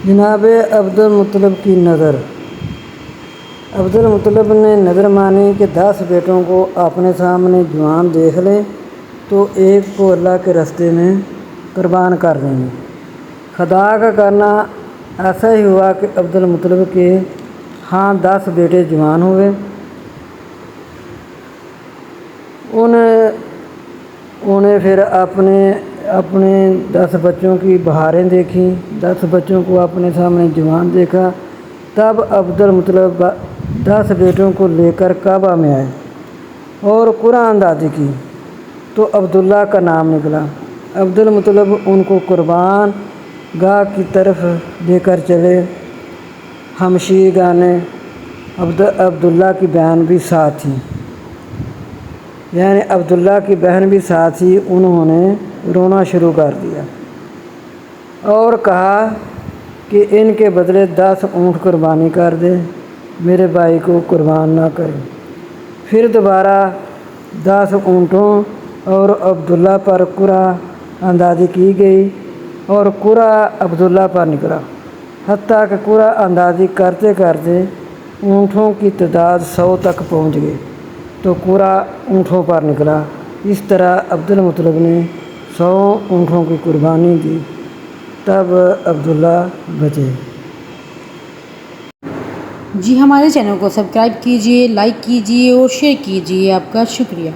جناب عبد المطلب کی نظر۔ عبد المطلب نے نظر مانی کہ 10 بیٹوں کو اپنے سامنے جوان دیکھ لے تو ایک کو اللہ کے راستے میں قربان کر دیں گے۔ خدا کا کرنا ایسا ہی ہوا کہ عبد المطلب کے ہاں 10 بیٹے جوان ہوئے۔ انہیں پھر اپنے 10 بچوں کی بہاریں دیکھیں، 10 بچوں کو اپنے سامنے جوان دیکھا۔ تب عبد المطلب 10 بیٹوں کو لے کر کعبہ میں آئے اور قرآن اندازی کی تو عبداللہ کا نام نکلا۔ عبد المطلب ان کو قربان گاہ کی طرف لے کر چلے۔ ہمشی گانے عبداللہ کی بہن بھی ساتھ تھی، یعنی عبداللہ کی بہن بھی ساتھ تھی۔ انہوں نے رونا شروع کر دیا اور کہا کہ ان کے بدلے 10 اونٹ قربانی کر دے، میرے بھائی کو قربان نہ کرے۔ پھر دوبارہ 10 اونٹوں اور عبداللہ پر قرعہ اندازی کی گئی اور قرعہ عبداللہ پر نکلا، حتیٰ کہ قرعہ اندازی کرتے کرتے اونٹوں کی تعداد 100 تک پہنچ گئی تو قرعہ اونٹوں پر نکلا۔ اس طرح عبد المطلب نے 100 اونٹوں کی قربانی دی، تب عبداللہ بچے۔ جی ہمارے چینل کو سبسکرائب کیجیے، لائک کیجیے اور شیئر کیجیے۔ آپ کا شکریہ۔